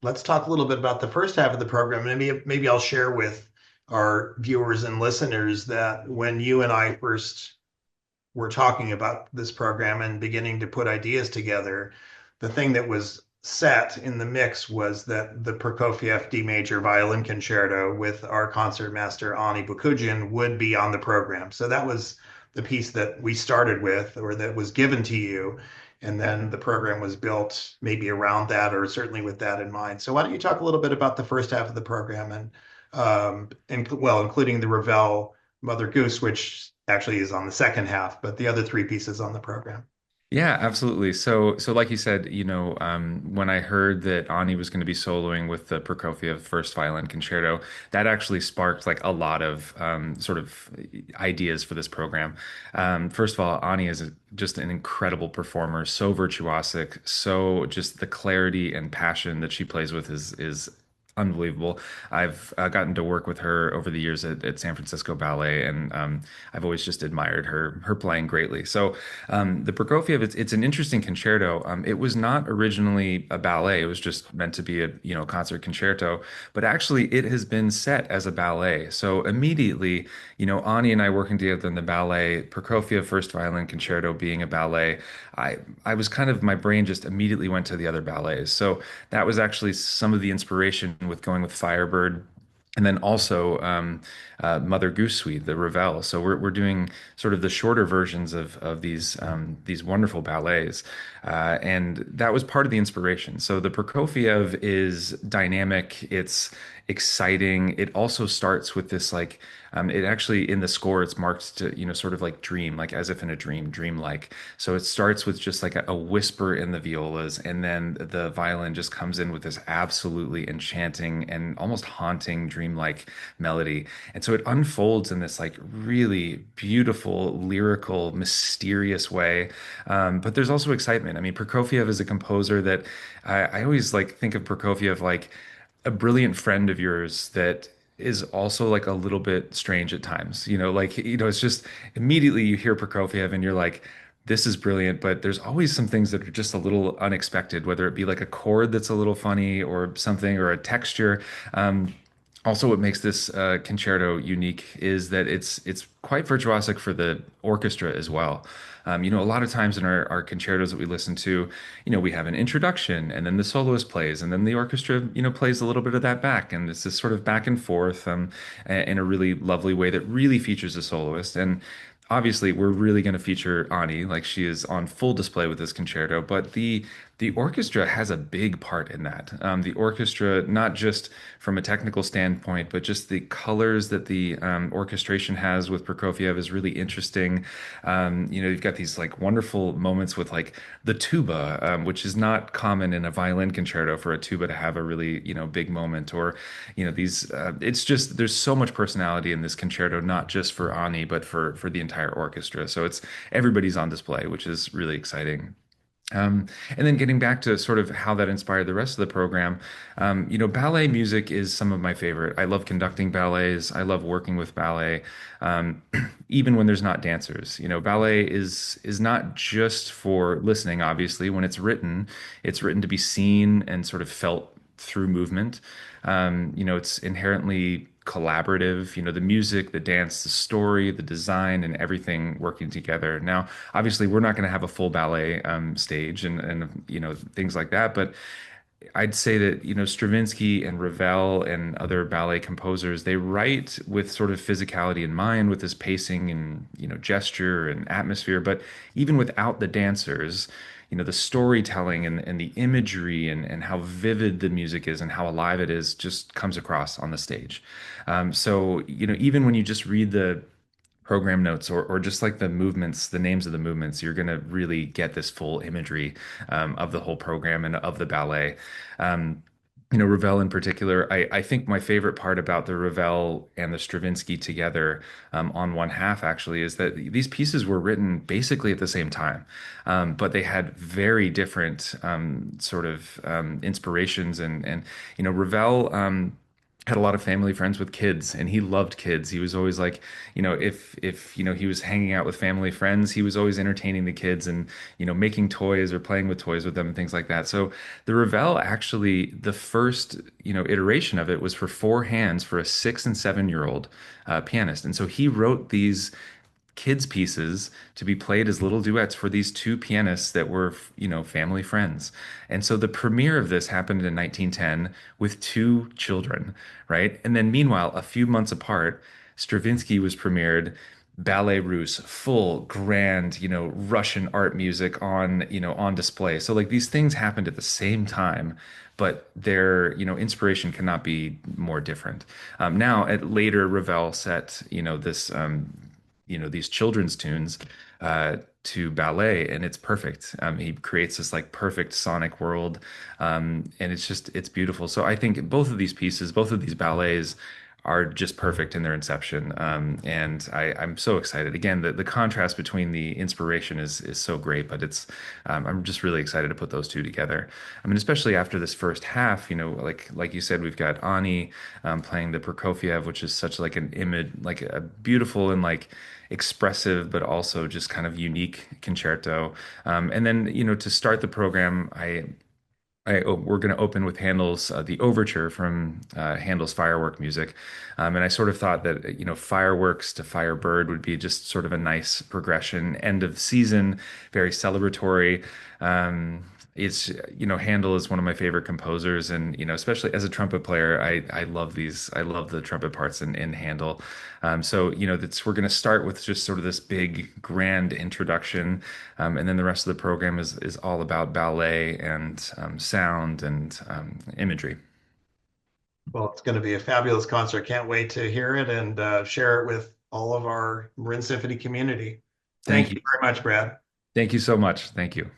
let's talk a little bit about the first half of the program. Maybe I'll share with our viewers and listeners that when you and I first were talking about this program and beginning to put ideas together, the thing that was set in the mix was that the Prokofiev D major violin concerto with our concertmaster Ani Bukujian would be on the program. So that was the piece that we started with, or that was given to you. And then the program was built maybe around that, or certainly with that in mind. So why don't you talk a little bit about the first half of the program well, including the Ravel Mother Goose, which actually is on the second half, but the other three pieces on the program. Yeah, absolutely. So like you said, when I heard that Ani was going to be soloing with the Prokofiev First Violin Concerto, that actually sparked like a lot of sort of ideas for this program. First of all, Ani is just an incredible performer, so virtuosic, so just the clarity and passion that she plays with is unbelievable. I've gotten to work with her over the years at San Francisco Ballet, and I've always just admired her playing greatly. So the Prokofiev, it's an interesting concerto. It was not originally a ballet; it was just meant to be a concert concerto. But actually, it has been set as a ballet. So immediately, Ani and I working together in the ballet, Prokofiev First Violin Concerto being a ballet, I was kind of my brain just immediately went to the other ballets. So that was actually some of the inspiration with going with Firebird. And then also Mother Goose Suite, the Ravel. So we're doing sort of the shorter versions of these wonderful ballets, and that was part of the inspiration. So the Prokofiev is dynamic. It's exciting. It also starts with this like it actually in the score it's marked to sort of like dream, like as if in a dream, dreamlike. So it starts with just like a whisper in the violas, and then the violin just comes in with this absolutely enchanting and almost haunting dreamlike melody. And so it unfolds in this like really beautiful, lyrical, mysterious way. But there's also excitement. I mean, Prokofiev is a composer that I always like think of Prokofiev like a brilliant friend of yours that is also like a little bit strange at times. It's just immediately you hear Prokofiev and you're like, this is brilliant, but there's always some things that are just a little unexpected, whether it be like a chord that's a little funny or something or a texture. Also, what makes this concerto unique is that it's quite virtuosic for the orchestra as well. A lot of times in our concertos that we listen to, we have an introduction and then the soloist plays and then the orchestra, plays a little bit of that back. And it's this sort of back and forth in a really lovely way that really features the soloist. And obviously, we're really going to feature Ani, like she is on full display with this concerto, but the orchestra has a big part in that. The orchestra, not just from a technical standpoint, but just the colors that the orchestration has with Prokofiev is really interesting. You've got these like wonderful moments with like the tuba, which is not common in a violin concerto for a tuba to have a really, big moment. Or, these. It's just there's so much personality in this concerto, not just for Ani, but for the entire orchestra. So it's everybody's on display, which is really exciting. And then getting back to sort of how that inspired the rest of the program, ballet music is some of my favorite. I love conducting ballets. I love working with ballet, um, even when there's not dancers. Ballet is not just for listening. Obviously, when it's written to be seen and sort of felt through movement. It's inherently collaborative, the music, the dance, the story, the design, and everything working together. Now, obviously, we're not going to have a full ballet stage and things like that, but I'd say that, Stravinsky and Ravel and other ballet composers, they write with sort of physicality in mind, with this pacing and, gesture and atmosphere. But even without the dancers, the storytelling and the imagery and how vivid the music is and how alive it is just comes across on the stage. So, even when you just read the program notes or just like the movements, the names of the movements, you're going to really get this full imagery of the whole program and of the ballet. Um, Ravel in particular, I think my favorite part about the Ravel and the Stravinsky together on one half actually is that these pieces were written basically at the same time, but they had very different sort of inspirations and Ravel. had a lot of family friends with kids, and he loved kids. He was always like, if he was hanging out with family friends, he was always entertaining the kids and making toys or playing with toys with them and things like that. So the Ravel, actually, the first iteration of it was for four hands for a 6 and 7 year old pianist, and so he wrote these kids pieces to be played as little duets for these two pianists that were, family friends. And so the premiere of this happened in 1910 with two children, right? And then meanwhile, a few months apart, Stravinsky was premiered Ballet Russe, full grand, Russian art music on display. So like these things happened at the same time, but their, inspiration cannot be more different. Now, at later, Ravel set, these children's tunes to ballet, and it's perfect. He creates this like perfect sonic world, and it's beautiful. So I think both of these pieces, both of these ballets, are just perfect in their inception. And I'm so excited. Again, the contrast between the inspiration is so great, but I'm just really excited to put those two together. I mean, especially after this first half, like you said, we've got Ani playing the Prokofiev, which is such like an image, like a beautiful and like expressive, but also just kind of unique concerto. And then, to start the program, we're going to open with Handel's the Overture from Handel's Firework music, and I sort of thought that Fireworks to Firebird would be just sort of a nice progression, end of season, very celebratory. It's Handel is one of my favorite composers, and especially as a trumpet player, I love these. I love the trumpet parts in Handel. So that's we're going to start with just sort of this big grand introduction, and then the rest of the program is all about ballet and sound and imagery. Well, it's going to be a fabulous concert. Can't wait to hear it and share it with all of our Marin Symphony community. Thank Thank you you. very much, Brad. Thank you so much. Thank you.